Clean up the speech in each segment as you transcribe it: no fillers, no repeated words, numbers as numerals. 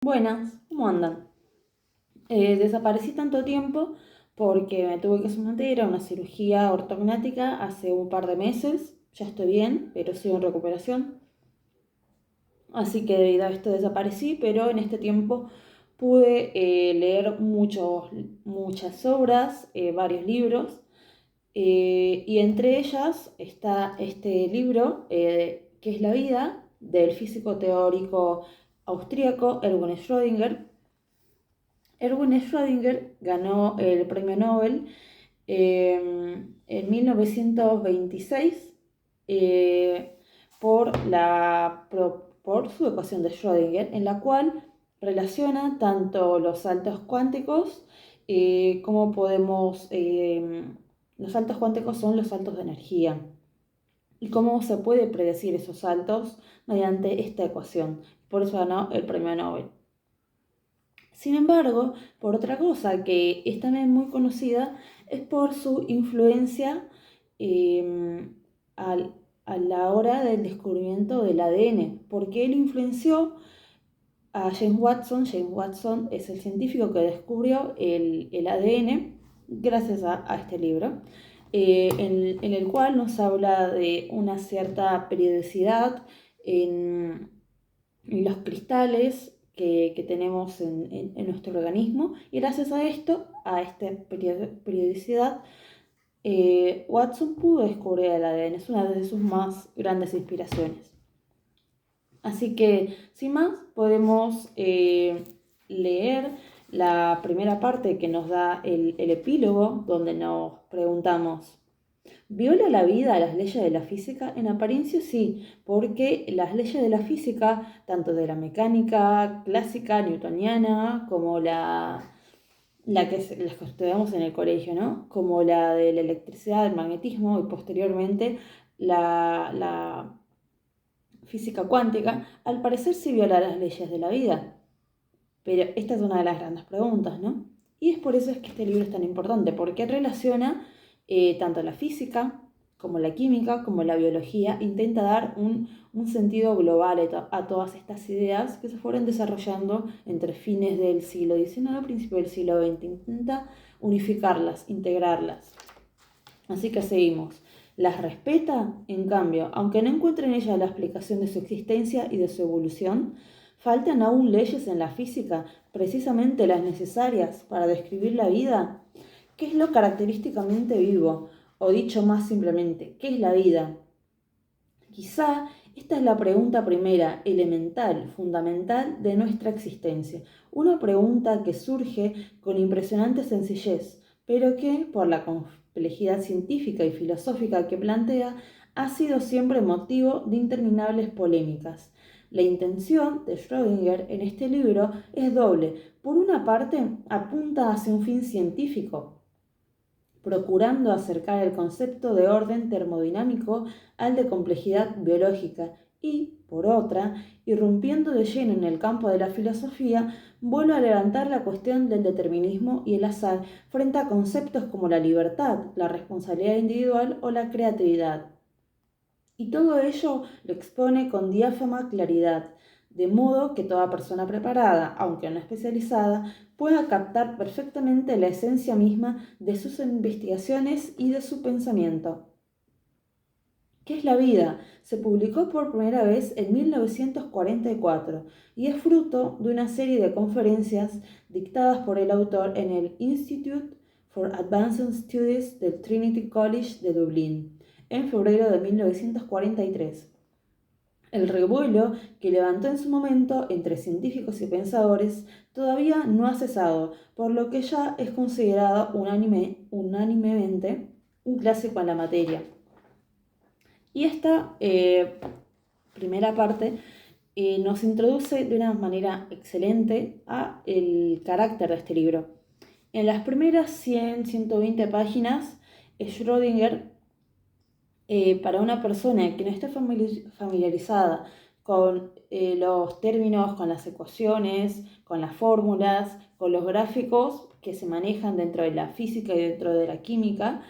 Buenas, ¿cómo andan? Desaparecí tanto tiempo porque me tuve que someter a una cirugía ortognática hace un par de meses. Ya estoy bien, pero sigo en recuperación. Así que debido a esto desaparecí, pero en este tiempo pude leer muchas obras, varios libros, y entre ellas está este libro, que es La vida, del físico teórico austríaco Erwin Schrödinger. Erwin Schrödinger ganó el premio Nobel en 1926 eh, por su ecuación de Schrödinger, en la cual relaciona tanto los saltos cuánticos como los saltos cuánticos son los saltos de energía y cómo se puede predecir esos saltos mediante esta ecuación. Por eso ganó el premio Nobel. Sin embargo, por otra cosa que es también muy conocida, es por su influencia eh, al- a la hora del descubrimiento del ADN, porque él influenció a James Watson. James Watson es el científico que descubrió el ADN gracias a este libro, en el cual nos habla de una cierta periodicidad en los cristales que tenemos en nuestro organismo, y gracias a esto, a esta periodicidad, Watson pudo descubrir el ADN. Es una de sus más grandes inspiraciones. Así que, sin más, podemos leer la primera parte que nos da el epílogo, donde nos preguntamos: ¿viola la vida las leyes de la física? En apariencia sí, porque las leyes de la física, tanto de la mecánica clásica newtoniana como las que estudiamos en el colegio, ¿no? Como la de la electricidad, el magnetismo y posteriormente la física cuántica, al parecer sí viola las leyes de la vida. Pero esta es una de las grandes preguntas, ¿no? Y es por eso es que este libro es tan importante, porque relaciona tanto la física como la química, como la biología, intenta dar un sentido global a todas estas ideas que se fueron desarrollando entre fines del siglo XIX y principios del siglo XX. Intenta unificarlas, integrarlas. Así que seguimos. Las respeta, en cambio, aunque no encuentre en ellas la explicación de su existencia y de su evolución. ¿Faltan aún leyes en la física, precisamente las necesarias para describir la vida? ¿Qué es lo característicamente vivo? O dicho más simplemente, ¿qué es la vida? Quizá esta es la pregunta primera, elemental, fundamental de nuestra existencia. Una pregunta que surge con impresionante sencillez, pero que, por la complejidad científica y filosófica que plantea, ha sido siempre motivo de interminables polémicas. La intención de Schrödinger en este libro es doble. Por una parte, apunta hacia un fin científico, procurando acercar el concepto de orden termodinámico al de complejidad biológica, y, por otra, irrumpiendo de lleno en el campo de la filosofía, vuelve a levantar la cuestión del determinismo y el azar frente a conceptos como la libertad, la responsabilidad individual o la creatividad. Y todo ello lo expone con diáfana claridad, de modo que toda persona preparada, aunque no especializada, pueda captar perfectamente la esencia misma de sus investigaciones y de su pensamiento. ¿Qué es la vida? Se publicó por primera vez en 1944 y es fruto de una serie de conferencias dictadas por el autor en el Institute for Advanced Studies del Trinity College de Dublín en febrero de 1943. El revuelo que levantó en su momento entre científicos y pensadores todavía no ha cesado, por lo que ya es considerado unánimemente un clásico en la materia. Y esta primera parte nos introduce de una manera excelente a el carácter de este libro. En las primeras 100-120 páginas, Schrödinger, para una persona que no esté familiarizada con los términos, con las ecuaciones, con las fórmulas, con los gráficos que se manejan dentro de la física y dentro de la química,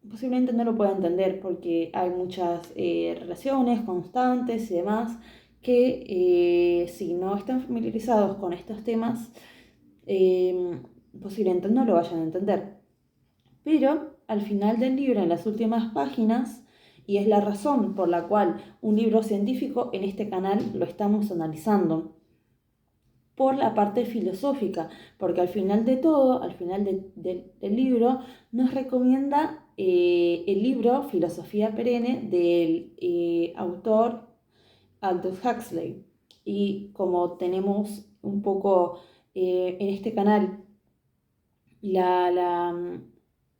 posiblemente no lo pueda entender porque hay muchas relaciones constantes y demás que si no están familiarizados con estos temas, posiblemente no lo vayan a entender. Pero al final del libro, en las últimas páginas, y es la razón por la cual un libro científico en este canal lo estamos analizando, por la parte filosófica, porque al final de todo, al final del libro, nos recomienda el libro Filosofía Perenne del autor Aldous Huxley. Y como tenemos un poco en este canal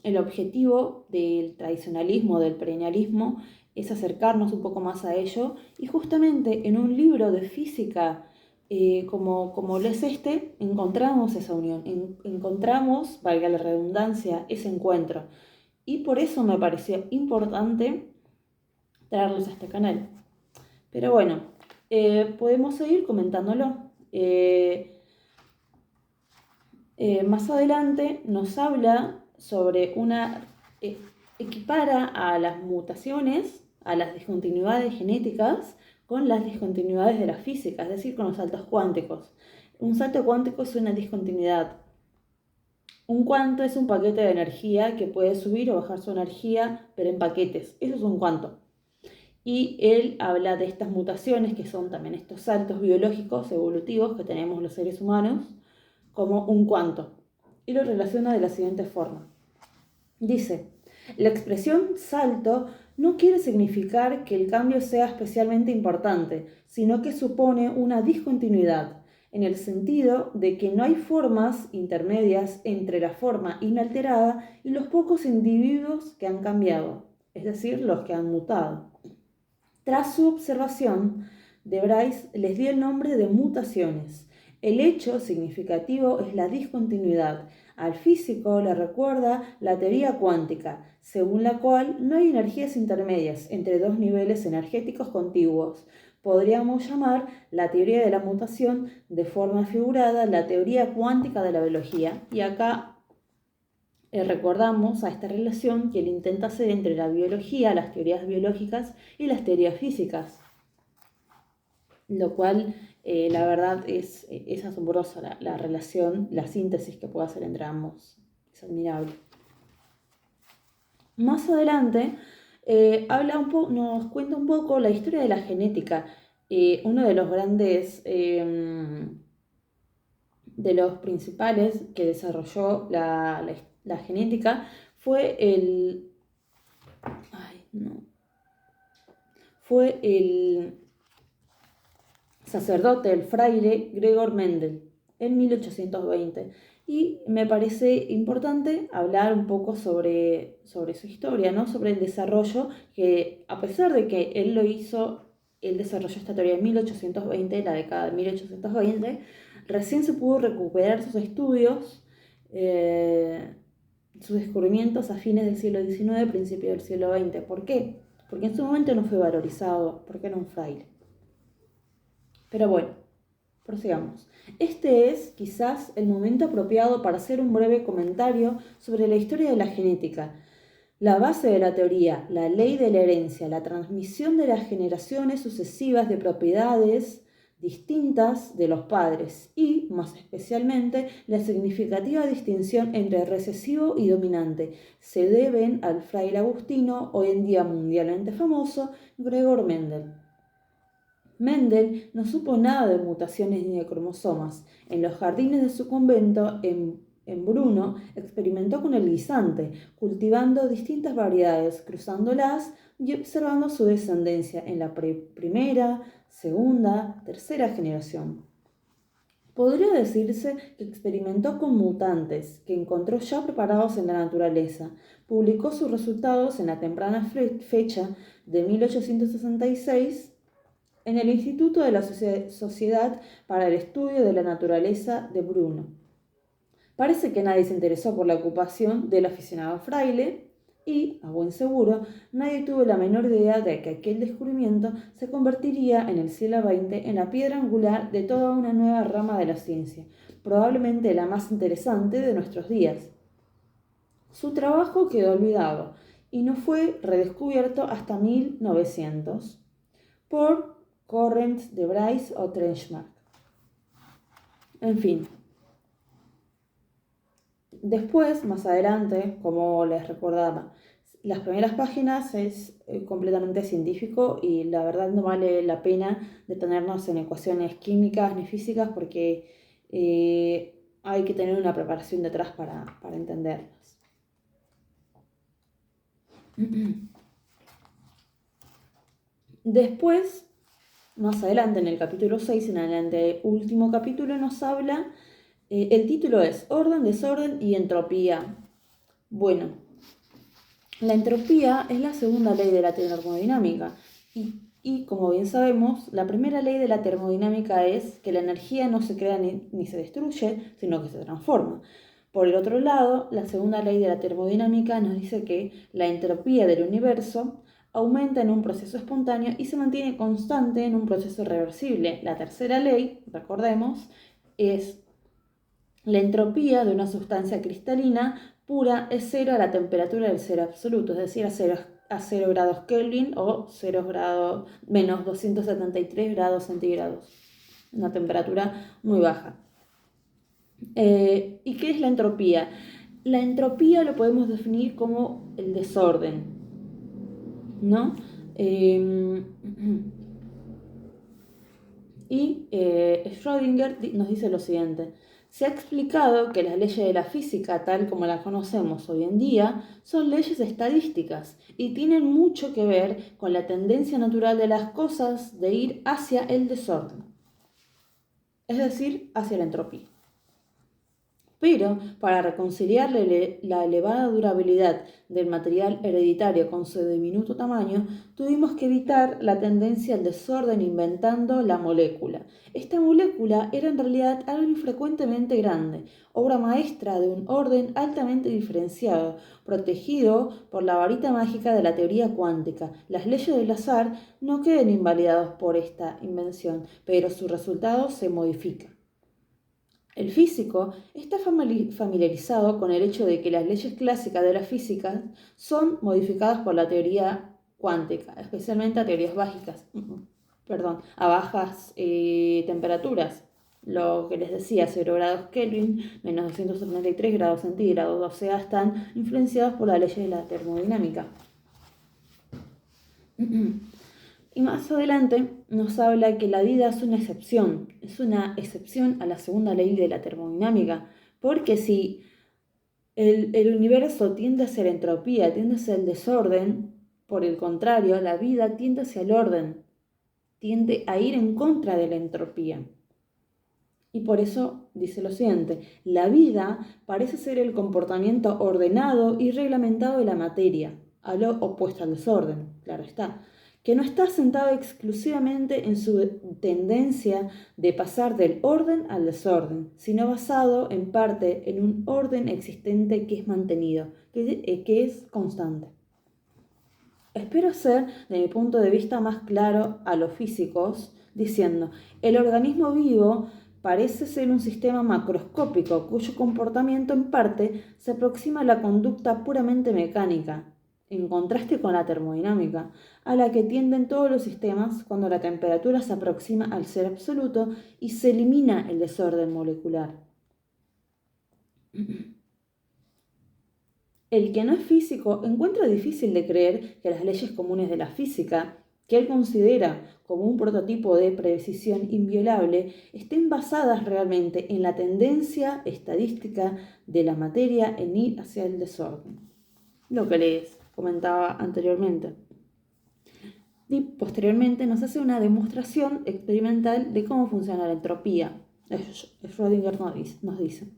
el objetivo del tradicionalismo, del perennialismo, es acercarnos un poco más a ello, y justamente en un libro de física como lo es este, encontramos esa unión, encontramos, valga la redundancia, ese encuentro. Y por eso me pareció importante traerlos a este canal. Pero bueno, podemos seguir comentándolo. Más adelante nos habla sobre equipara a las mutaciones, a las discontinuidades genéticas, con las discontinuidades de la física, es decir, con los saltos cuánticos. Un salto cuántico es una discontinuidad. Un cuanto es un paquete de energía que puede subir o bajar su energía, pero en paquetes. Eso es un cuanto. Y él habla de estas mutaciones, que son también estos saltos biológicos evolutivos que tenemos los seres humanos, como un cuanto. Y lo relaciona de la siguiente forma. Dice, la expresión salto no quiere significar que el cambio sea especialmente importante, sino que supone una discontinuidad, en el sentido de que no hay formas intermedias entre la forma inalterada y los pocos individuos que han cambiado, es decir, los que han mutado. Tras su observación, de Bryce les dio el nombre de mutaciones. El hecho significativo es la discontinuidad. Al físico le recuerda la teoría cuántica, según la cual no hay energías intermedias entre dos niveles energéticos contiguos. Podríamos llamar la teoría de la mutación, de forma figurada, la teoría cuántica de la biología. Y acá recordamos a esta relación que él intenta hacer entre la biología, las teorías biológicas y las teorías físicas, lo cual la verdad es asombrosa la relación, la síntesis que puede hacer entre ambos, es admirable. Más adelante nos cuenta un poco la historia de la genética. Uno de los grandes, de los principales que desarrolló la genética fue el sacerdote, el fraile Gregor Mendel, en 1820. Y me parece importante hablar un poco sobre su historia, ¿no? Sobre el desarrollo, que a pesar de que él desarrolló esta teoría en 1820, la década de 1820, recién se pudo recuperar sus estudios, sus descubrimientos a fines del siglo XIX, principios del siglo XX. ¿Por qué? Porque en su momento no fue valorizado, porque era un fraile. Pero bueno, prosigamos. Este es quizás el momento apropiado para hacer un breve comentario sobre la historia de la genética. La base de la teoría, la ley de la herencia, la transmisión de las generaciones sucesivas de propiedades distintas de los padres y, más especialmente, la significativa distinción entre recesivo y dominante se deben al fraile agustino, hoy en día mundialmente famoso, Gregor Mendel. Mendel no supo nada de mutaciones ni de cromosomas. En los jardines de su convento, en Brno, experimentó con el guisante, cultivando distintas variedades, cruzándolas y observando su descendencia en la primera, segunda, tercera generación. Podría decirse que experimentó con mutantes que encontró ya preparados en la naturaleza. Publicó sus resultados en la temprana fecha de 1866 en el Instituto de la Sociedad para el Estudio de la Naturaleza de Brno. Parece que nadie se interesó por la ocupación del aficionado fraile y, a buen seguro, nadie tuvo la menor idea de que aquel descubrimiento se convertiría en el siglo XX en la piedra angular de toda una nueva rama de la ciencia, probablemente la más interesante de nuestros días. Su trabajo quedó olvidado y no fue redescubierto hasta 1900 por Corrent de Bryce o Trenchmark. En fin. Después, más adelante, como les recordaba, las primeras páginas es completamente científico y la verdad no vale la pena detenernos en ecuaciones químicas ni físicas porque hay que tener una preparación detrás para entenderlas. Después, más adelante en el capítulo 6, en el último capítulo, nos habla, el título es Orden, Desorden y Entropía. Bueno, la entropía es la segunda ley de la termodinámica y como bien sabemos, la primera ley de la termodinámica es que la energía no se crea ni se destruye, sino que se transforma. Por el otro lado, la segunda ley de la termodinámica nos dice que la entropía del universo aumenta en un proceso espontáneo y se mantiene constante en un proceso reversible. La tercera ley, recordemos, es la entropía de una sustancia cristalina pura es cero a la temperatura del cero absoluto, es decir, a 0 grados Kelvin o menos 273 grados centígrados. Una temperatura muy baja. ¿Y qué es la entropía? La entropía lo podemos definir como el desorden, ¿no? Schrödinger nos dice lo siguiente: se ha explicado que las leyes de la física, tal como las conocemos hoy en día, son leyes estadísticas y tienen mucho que ver con la tendencia natural de las cosas de ir hacia el desorden, es decir, hacia la entropía. Pero para reconciliar la elevada durabilidad del material hereditario con su diminuto tamaño, tuvimos que evitar la tendencia al desorden inventando la molécula. Esta molécula era en realidad algo infrecuentemente grande, obra maestra de un orden altamente diferenciado, protegido por la varita mágica de la teoría cuántica. Las leyes del azar no quedan invalidadas por esta invención, pero su resultado se modifica. El físico está familiarizado con el hecho de que las leyes clásicas de la física son modificadas por la teoría cuántica, especialmente a teorías a bajas temperaturas. Lo que les decía, 0 grados Kelvin, menos 273 grados centígrados, o sea, están influenciados por las leyes de la termodinámica. Y más adelante nos habla que la vida es una excepción a la segunda ley de la termodinámica, porque si el universo tiende a ser entropía, tiende a ser el desorden, por el contrario, la vida tiende hacia el orden, tiende a ir en contra de la entropía. Y por eso dice lo siguiente: la vida parece ser el comportamiento ordenado y reglamentado de la materia, a lo opuesto al desorden, claro está, que no está sentado exclusivamente en su tendencia de pasar del orden al desorden, sino basado en parte en un orden existente que es mantenido, que es constante. Espero ser, de mi punto de vista, más claro a los físicos, diciendo: el organismo vivo parece ser un sistema macroscópico cuyo comportamiento en parte se aproxima a la conducta puramente mecánica, en contraste con la termodinámica, a la que tienden todos los sistemas cuando la temperatura se aproxima al cero absoluto y se elimina el desorden molecular. El que no es físico encuentra difícil de creer que las leyes comunes de la física, que él considera como un prototipo de precisión inviolable, estén basadas realmente en la tendencia estadística de la materia en ir hacia el desorden. Lo que les comentaba anteriormente. Y posteriormente nos hace una demostración experimental de cómo funciona la entropía. Schrödinger nos dice: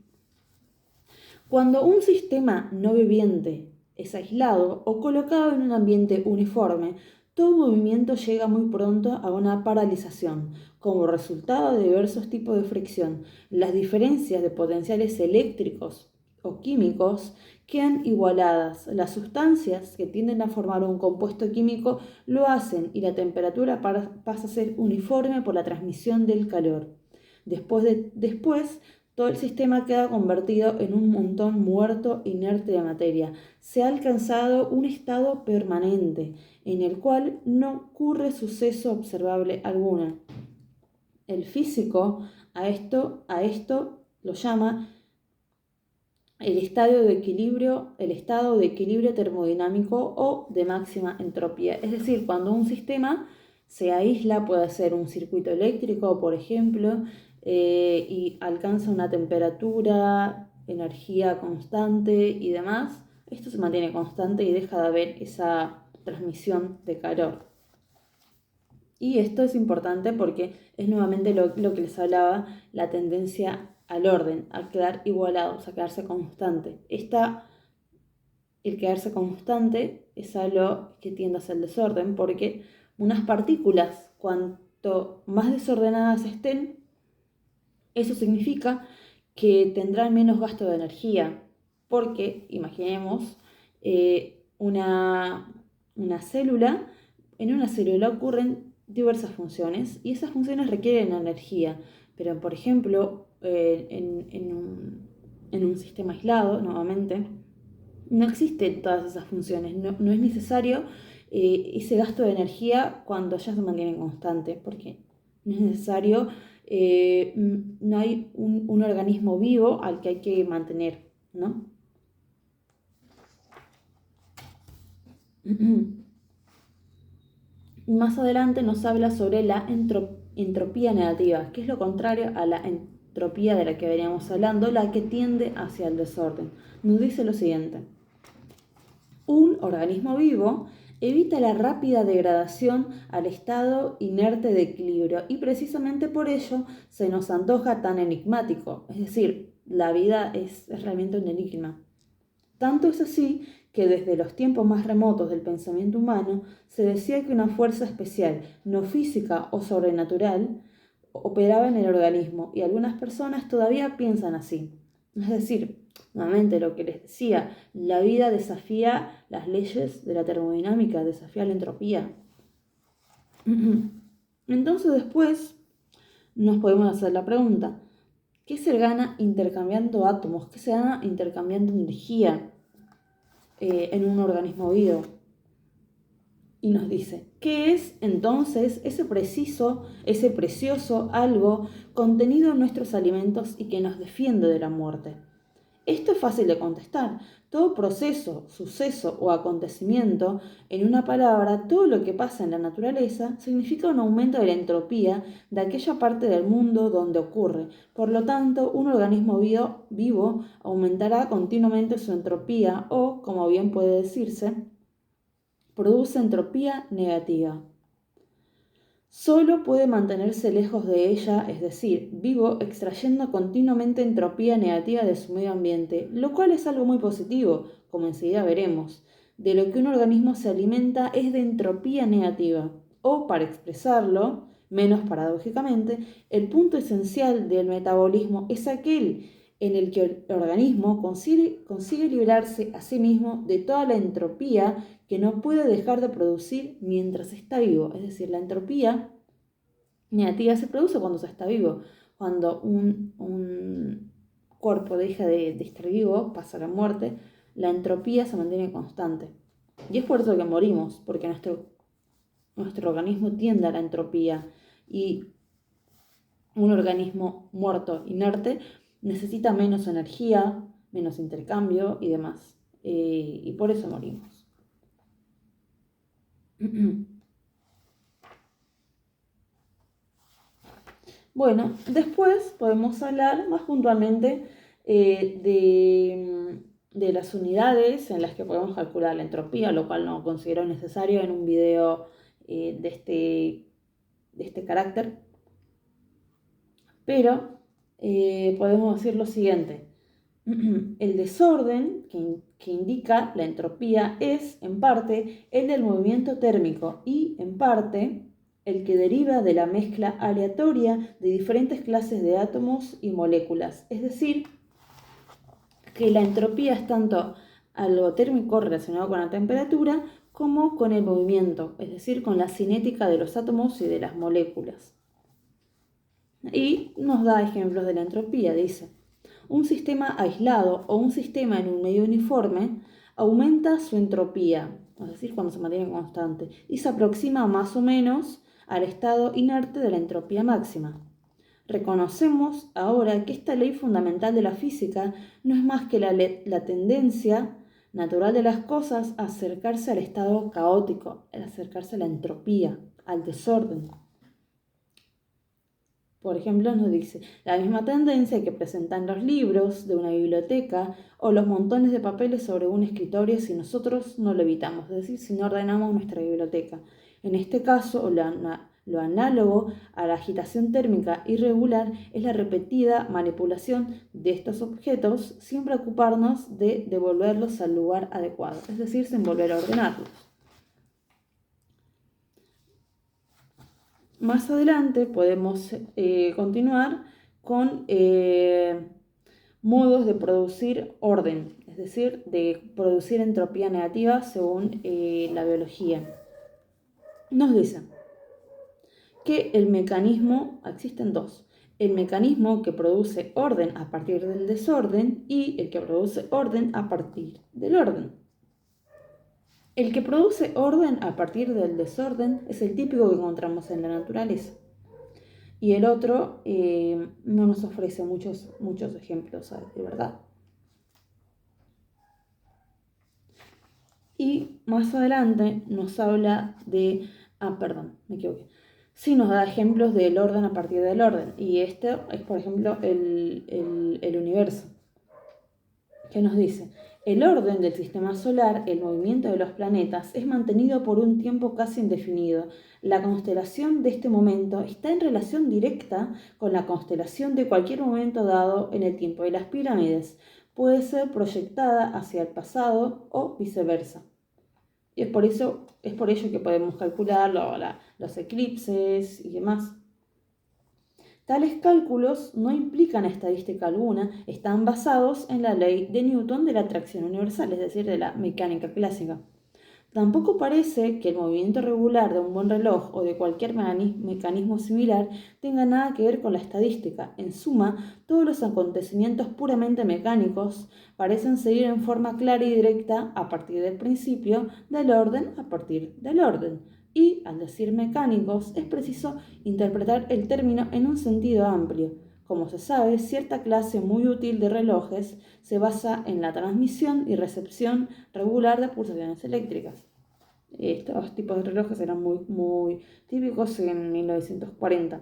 cuando un sistema no viviente es aislado o colocado en un ambiente uniforme, todo movimiento llega muy pronto a una paralización, como resultado de diversos tipos de fricción. Las diferencias de potenciales eléctricos o químicos quedan igualadas. Las sustancias que tienden a formar un compuesto químico lo hacen y la temperatura pasa a ser uniforme por la transmisión del calor. Después todo el sistema queda convertido en un montón muerto inerte de materia. Se ha alcanzado un estado permanente en el cual no ocurre suceso observable alguno. El físico a esto lo llama el estado de equilibrio termodinámico o de máxima entropía. Es decir, cuando un sistema se aísla, puede ser un circuito eléctrico, por ejemplo, y alcanza una temperatura, energía constante y demás, esto se mantiene constante y deja de haber esa transmisión de calor. Y esto es importante porque es nuevamente lo que les hablaba, la tendencia al orden, a quedar igualados, a quedarse constante. El quedarse constante es algo que tiende hacia el desorden, porque unas partículas, cuanto más desordenadas estén, eso significa que tendrán menos gasto de energía, porque imaginemos una célula. En una célula ocurren diversas funciones y esas funciones requieren energía, pero por ejemplo en un sistema aislado, nuevamente, no existen todas esas funciones, no es necesario ese gasto de energía cuando ya se mantiene constante, porque no es necesario, no hay un organismo vivo al que hay que mantener, ¿no? Más adelante nos habla sobre la entropía negativa, que es lo contrario a la entropía de la que veníamos hablando, la que tiende hacia el desorden. Nos dice lo siguiente: un organismo vivo evita la rápida degradación al estado inerte de equilibrio y precisamente por ello se nos antoja tan enigmático. Es decir, la vida es realmente un enigma. Tanto es así que desde los tiempos más remotos del pensamiento humano se decía que una fuerza especial, no física o sobrenatural, operaba en el organismo y algunas personas todavía piensan así. Es decir, nuevamente lo que les decía, la vida desafía las leyes de la termodinámica, desafía la entropía. Entonces después nos podemos hacer la pregunta: ¿qué se gana intercambiando átomos? ¿Qué se gana intercambiando energía en un organismo vivo? Y nos dice, ¿qué es entonces ese precioso algo contenido en nuestros alimentos y que nos defiende de la muerte? Esto es fácil de contestar. Todo proceso, suceso o acontecimiento, en una palabra, todo lo que pasa en la naturaleza, significa un aumento de la entropía de aquella parte del mundo donde ocurre. Por lo tanto, un organismo vivo aumentará continuamente su entropía o, como bien puede decirse, produce entropía negativa. Solo puede mantenerse lejos de ella, es decir, vivo, extrayendo continuamente entropía negativa de su medio ambiente, lo cual es algo muy positivo, como enseguida veremos. De lo que un organismo se alimenta es de entropía negativa, o para expresarlo, menos paradójicamente, el punto esencial del metabolismo es aquel en el que el organismo consigue librarse a sí mismo de toda la entropía que no puede dejar de producir mientras está vivo. Es decir, la entropía negativa se produce cuando se está vivo. Cuando un cuerpo deja de estar vivo, pasa a la muerte, la entropía se mantiene constante. Y es por eso que morimos, porque nuestro organismo tiende a la entropía y un organismo muerto, inerte, necesita menos energía, menos intercambio y demás. Y por eso morimos. Bueno, después podemos hablar más puntualmente de las unidades en las que podemos calcular la entropía, lo cual no considero necesario en un video de este carácter. Pero podemos decir lo siguiente: el desorden que indica la entropía es, en parte, el del movimiento térmico y, en parte, el que deriva de la mezcla aleatoria de diferentes clases de átomos y moléculas. Es decir, que la entropía es tanto algo térmico relacionado con la temperatura como con el movimiento, es decir, con la cinética de los átomos y de las moléculas. Y nos da ejemplos de la entropía, dice: Un sistema aislado o un sistema en un medio uniforme aumenta su entropía, es decir, cuando se mantiene constante, y se aproxima más o menos al estado inerte de la entropía máxima. Reconocemos ahora que esta ley fundamental de la física no es más que la tendencia natural de las cosas a acercarse al estado caótico, a acercarse a la entropía, al desorden. Por ejemplo, nos dice la misma tendencia que presentan los libros de una biblioteca o los montones de papeles sobre un escritorio si nosotros no lo evitamos, es decir, si no ordenamos nuestra biblioteca. En este caso, lo análogo a la agitación térmica irregular es la repetida manipulación de estos objetos sin preocuparnos de devolverlos al lugar adecuado, es decir, sin volver a ordenarlos. Más adelante podemos continuar con modos de producir orden, es decir, de producir entropía negativa según la biología. Nos dicen que existen dos, el mecanismo que produce orden a partir del desorden y el que produce orden a partir del orden. El que produce orden a partir del desorden es el típico que encontramos en la naturaleza. Y el otro no nos ofrece muchos ejemplos de verdad. Y más adelante nos habla de... me equivoqué. Sí nos da ejemplos del orden a partir del orden. Y este es, por ejemplo, el universo. Que nos dice, el orden del sistema solar, el movimiento de los planetas, es mantenido por un tiempo casi indefinido. La constelación de este momento está en relación directa con la constelación de cualquier momento dado en el tiempo, y las pirámides puede ser proyectada hacia el pasado o viceversa. Y es por ello que podemos calcular los eclipses y demás. Tales cálculos no implican estadística alguna, están basados en la ley de Newton de la atracción universal, es decir, de la mecánica clásica. Tampoco parece que el movimiento regular de un buen reloj o de cualquier mecanismo similar tenga nada que ver con la estadística. En suma, todos los acontecimientos puramente mecánicos parecen seguir en forma clara y directa a partir del principio del orden a partir del orden. Y, al decir mecánicos, es preciso interpretar el término en un sentido amplio. Como se sabe, cierta clase muy útil de relojes se basa en la transmisión y recepción regular de pulsaciones eléctricas. Estos tipos de relojes eran muy típicos en 1940.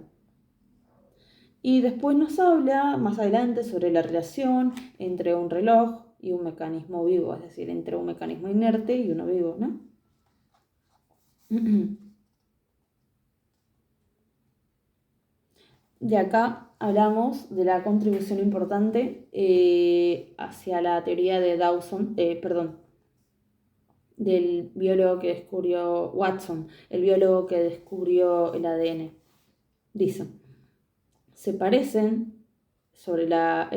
Y después nos habla más adelante sobre la relación entre un reloj y un mecanismo vivo, es decir, entre un mecanismo inerte y uno vivo, ¿no? De acá hablamos de la contribución importante hacia la teoría de Dawson, del biólogo que descubrió Watson, el biólogo que descubrió el ADN. Dice, se parecen sobre la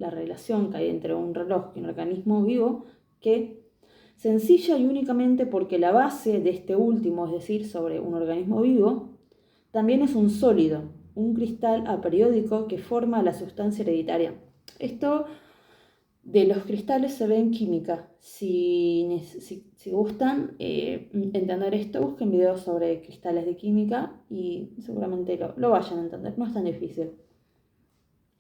relación que hay entre un reloj y un organismo vivo, que sencilla y únicamente porque la base de este último, es decir, sobre un organismo vivo, también es un sólido, un cristal aperiódico que forma la sustancia hereditaria. Esto de los cristales se ve en química. Si gustan entender esto, busquen videos sobre cristales de química y seguramente lo vayan a entender, no es tan difícil.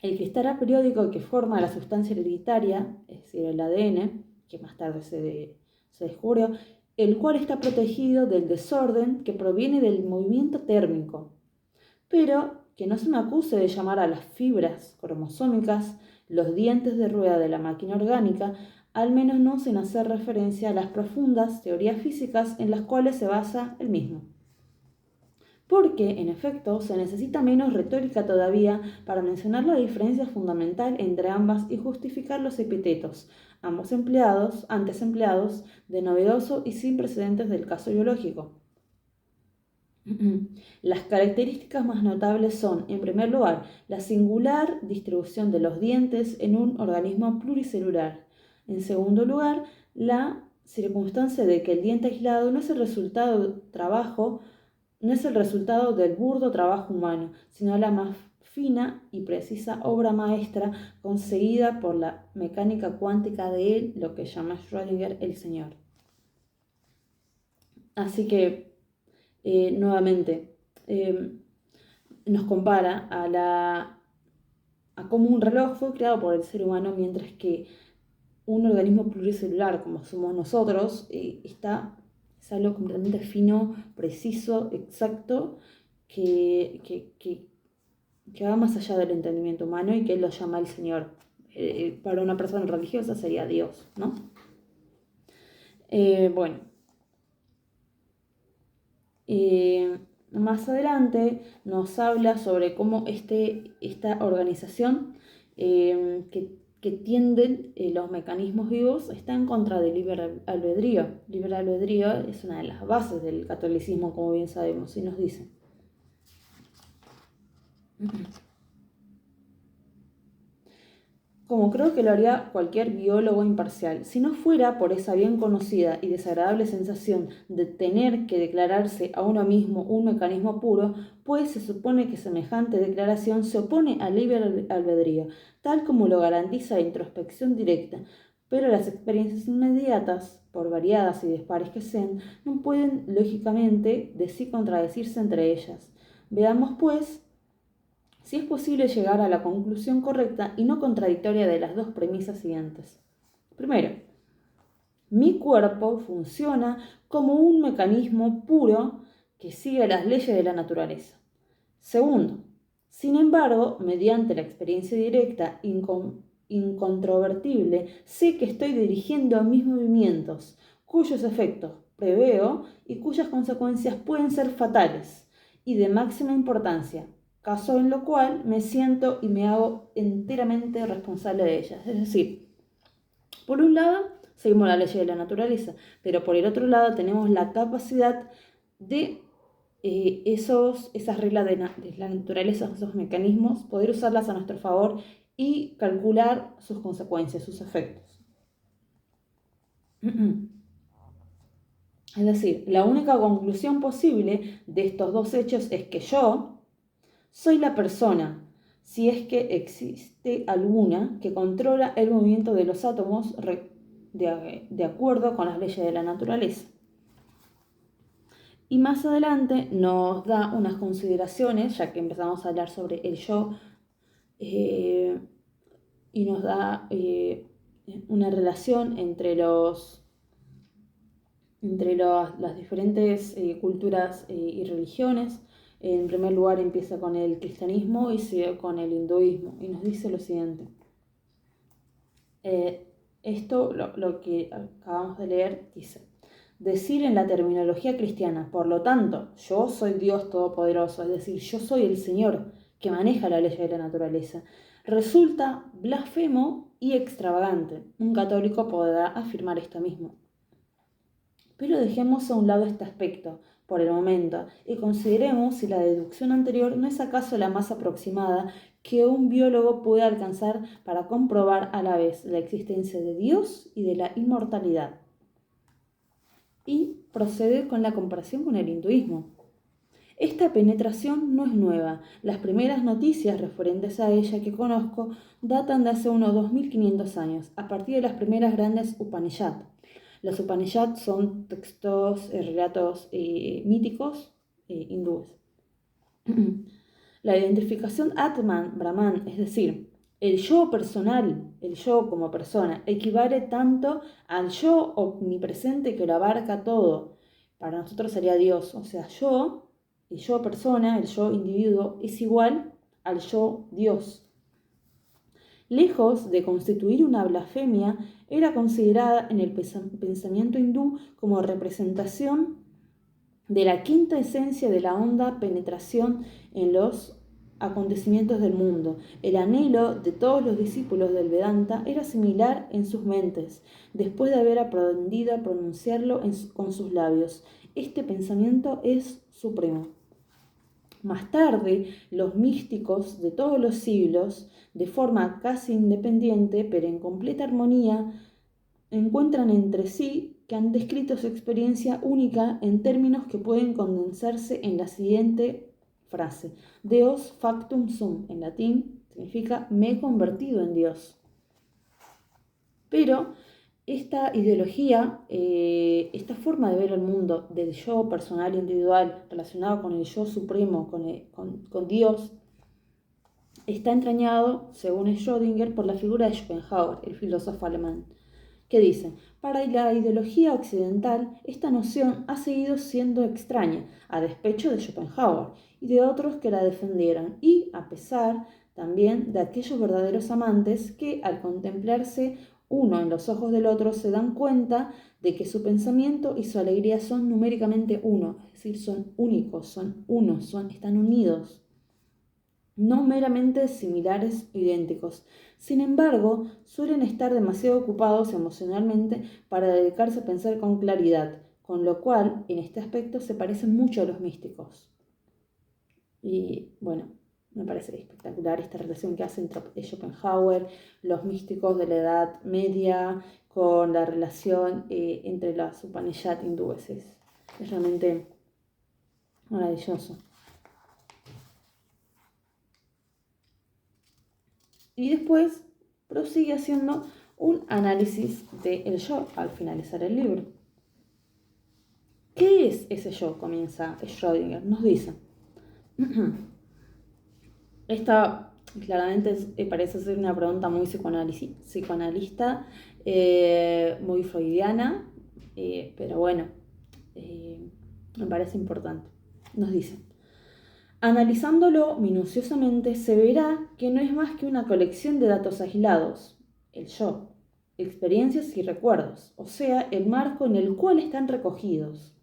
El cristal aperiódico que forma la sustancia hereditaria, es decir, el ADN, que más tarde se descubrió, el cual está protegido del desorden que proviene del movimiento térmico. Pero que no se me acuse de llamar a las fibras cromosómicas los dientes de rueda de la máquina orgánica, al menos no sin hacer referencia a las profundas teorías físicas en las cuales se basa el mismo. Porque, en efecto, se necesita menos retórica todavía para mencionar la diferencia fundamental entre ambas y justificar los epítetos, antes empleados, de novedoso y sin precedentes del caso biológico. Las características más notables son, en primer lugar, la singular distribución de los dientes en un organismo pluricelular. En segundo lugar, la circunstancia de que el diente aislado no es el resultado del burdo trabajo humano, sino la más fina y precisa obra maestra conseguida por la mecánica cuántica de él, lo que llama Schrödinger el Señor. Así que, nuevamente, nos compara a cómo un reloj fue creado por el ser humano, mientras que un organismo pluricelular como somos nosotros es algo completamente fino, preciso, exacto, que va más allá del entendimiento humano y que él lo llama el Señor. Para una persona religiosa sería Dios, ¿no? Bueno. Más adelante nos habla sobre cómo esta organización que tienden los mecanismos vivos está en contra del libre albedrío. Libre albedrío es una de las bases del catolicismo, como bien sabemos, y nos dice. Como creo que lo haría cualquier biólogo imparcial, si no fuera por esa bien conocida y desagradable sensación de tener que declararse a uno mismo un mecanismo puro, pues se supone que semejante declaración se opone al libre albedrío, tal como lo garantiza la introspección directa, pero las experiencias inmediatas, por variadas y dispares que sean, no pueden lógicamente de sí contradecirse entre ellas. Veamos, pues, si es posible llegar a la conclusión correcta y no contradictoria de las dos premisas siguientes. Primero, mi cuerpo funciona como un mecanismo puro que sigue las leyes de la naturaleza. Segundo, sin embargo, mediante la experiencia directa incontrovertible, sé que estoy dirigiendo mis movimientos, cuyos efectos preveo y cuyas consecuencias pueden ser fatales y de máxima importancia, caso en lo cual me siento y me hago enteramente responsable de ellas. Es decir, por un lado, seguimos la ley de la naturaleza, pero por el otro lado tenemos la capacidad de esas reglas de la naturaleza, esos mecanismos, poder usarlas a nuestro favor y calcular sus consecuencias, sus efectos. Es decir, la única conclusión posible de estos dos hechos es que yo soy la persona, si es que existe alguna, que controla el movimiento de los átomos de acuerdo con las leyes de la naturaleza. Y más adelante nos da unas consideraciones, ya que empezamos a hablar sobre el yo, y nos da una relación entre las diferentes culturas y religiones. En primer lugar empieza con el cristianismo y sigue con el hinduismo, y nos dice lo siguiente. Esto, lo que acabamos de leer, dice: decir en la terminología cristiana, por lo tanto, yo soy Dios Todopoderoso, es decir, yo soy el Señor que maneja la ley de la naturaleza, resulta blasfemo y extravagante. Un católico podrá afirmar esto mismo. Pero dejemos a un lado este aspecto por el momento y consideremos si la deducción anterior no es acaso la más aproximada que un biólogo puede alcanzar para comprobar a la vez la existencia de Dios y de la inmortalidad. Y procede con la comparación con el hinduismo. Esta penetración no es nueva. Las primeras noticias referentes a ella que conozco datan de hace unos 2500 años, a partir de las primeras grandes Upanishads. Los Upanishads son textos, relatos míticos hindúes. La identificación Atman, Brahman, es decir, el yo personal, el yo como persona, equivale tanto al yo omnipresente que lo abarca todo. Para nosotros sería Dios, o sea, yo, el yo persona, el yo individuo, es igual al yo Dios. Lejos de constituir una blasfemia, era considerada en el pensamiento hindú como representación de la quinta esencia de la honda penetración en los acontecimientos del mundo. El anhelo de todos los discípulos del Vedanta era similar en sus mentes, después de haber aprendido a pronunciarlo con sus labios. Este pensamiento es supremo. Más tarde, los místicos de todos los siglos, de forma casi independiente, pero en completa armonía, encuentran entre sí que han descrito su experiencia única en términos que pueden condensarse en la siguiente frase. Deus factum sum, en latín, significa me he convertido en Dios. Pero esta ideología, esta forma de ver el mundo del yo personal individual relacionado con el yo supremo, con Dios, está entrañado, según Schrödinger, por la figura de Schopenhauer, el filósofo alemán, que dice: para la ideología occidental, esta noción ha seguido siendo extraña, a despecho de Schopenhauer y de otros que la defendieron, y a pesar también de aquellos verdaderos amantes que, al contemplarse uno en los ojos del otro, se dan cuenta de que su pensamiento y su alegría son numéricamente uno, es decir, son únicos, son unos, están unidos, no meramente similares o idénticos. Sin embargo, suelen estar demasiado ocupados emocionalmente para dedicarse a pensar con claridad, con lo cual, en este aspecto, se parecen mucho a los místicos. Y bueno, me parece espectacular esta relación que hace entre Schopenhauer, los místicos de la Edad Media, con la relación entre las Upanishad hindúes. Es realmente maravilloso. Y después prosigue haciendo un análisis del yo al finalizar el libro. ¿Qué es ese yo? Comienza Schrödinger. Nos dice. Esta claramente parece ser una pregunta muy psicoanalista, muy freudiana, pero bueno, me parece importante. Nos dice: analizándolo minuciosamente, se verá que no es más que una colección de datos aislados, el yo, experiencias y recuerdos, o sea, el marco en el cual están recogidos.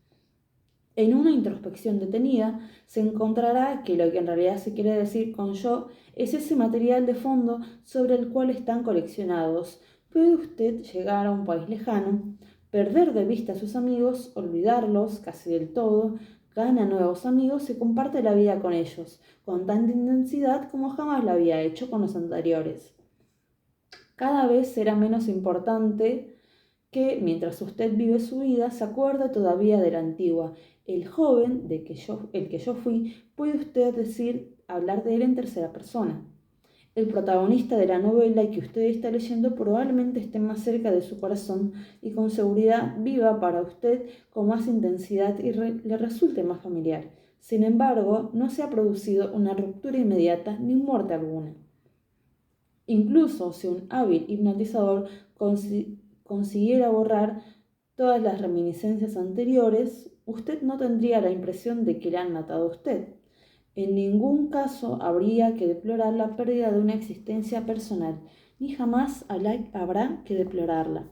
En una introspección detenida, se encontrará que lo que en realidad se quiere decir con yo es ese material de fondo sobre el cual están coleccionados. Puede usted llegar a un país lejano, perder de vista a sus amigos, olvidarlos casi del todo, gana nuevos amigos y comparte la vida con ellos, con tanta intensidad como jamás lo había hecho con los anteriores. Cada vez será menos importante que, mientras usted vive su vida, se acuerde todavía de la antigua. El joven el que yo fui, puede usted decir, hablar de él en tercera persona. El protagonista de la novela que usted está leyendo probablemente esté más cerca de su corazón y con seguridad viva para usted con más intensidad y le resulte más familiar. Sin embargo, no se ha producido una ruptura inmediata ni muerte alguna. Incluso si un hábil hipnotizador consiguiera borrar todas las reminiscencias anteriores, usted no tendría la impresión de que le han matado a usted. En ningún caso habría que deplorar la pérdida de una existencia personal, ni jamás habrá que deplorarla.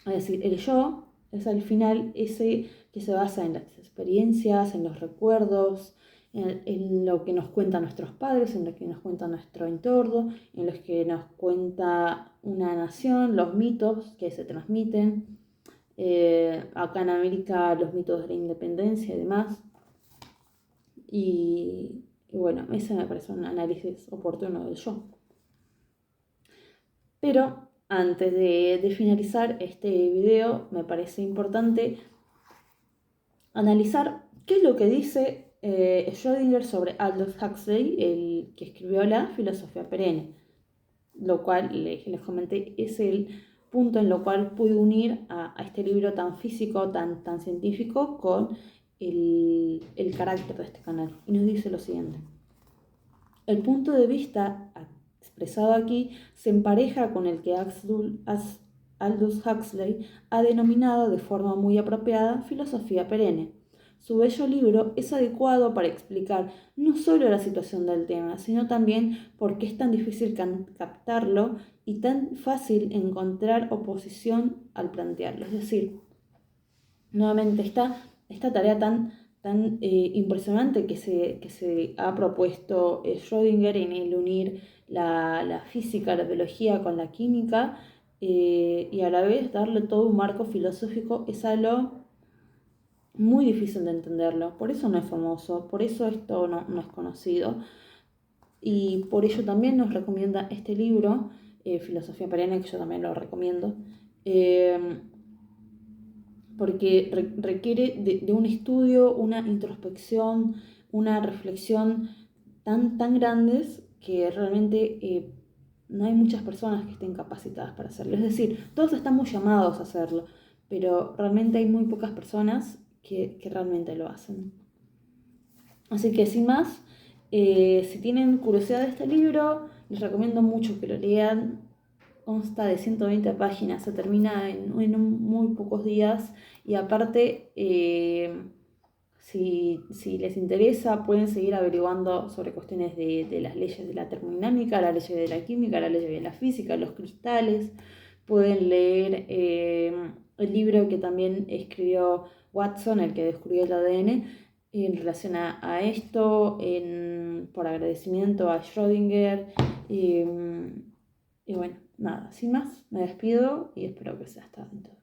Es decir, el yo es al final ese que se basa en las experiencias, en los recuerdos, en lo que nos cuentan nuestros padres, en lo que nos cuenta nuestro entorno, en lo que nos cuenta una nación, los mitos que se transmiten. Acá en América los mitos de la independencia y demás. Y bueno, ese me parece un análisis oportuno del yo. Pero antes de finalizar este video, me parece importante analizar qué es lo que dice Schrödinger sobre Aldous Huxley, el que escribió la filosofía perenne, lo cual les comenté es el punto en lo cual pude unir a este libro tan físico, tan científico, con el carácter de este canal. Y nos dice lo siguiente: el punto de vista expresado aquí se empareja con el que Aldous Huxley ha denominado de forma muy apropiada filosofía perenne. Su bello libro es adecuado para explicar no solo la situación del tema, sino también por qué es tan difícil captarlo y tan fácil encontrar oposición al plantearlo. Es decir, nuevamente esta tarea tan impresionante que se ha propuesto Schrödinger en el unir la física, la biología con la química y a la vez darle todo un marco filosófico, es algo muy difícil de entenderlo. Por eso no es famoso, por eso esto no es conocido, y por ello también nos recomienda este libro, Filosofía Perenne, que yo también lo recomiendo, porque requiere de un estudio, una introspección, una reflexión tan grandes que realmente no hay muchas personas que estén capacitadas para hacerlo. Es decir, todos estamos llamados a hacerlo, pero realmente hay muy pocas personas que realmente lo hacen. Así que sin más, si tienen curiosidad de este libro, les recomiendo mucho que lo lean. Consta de 120 páginas, se termina en muy pocos días y aparte, si les interesa, pueden seguir averiguando sobre cuestiones de las leyes de la termodinámica, la ley de la química, la ley de la física, los cristales. Pueden leer el libro que también escribió Watson, el que descubrió el ADN, en relación a esto, por agradecimiento a Schrödinger. Y bueno, nada, sin más, me despido y espero que sea hasta dentro.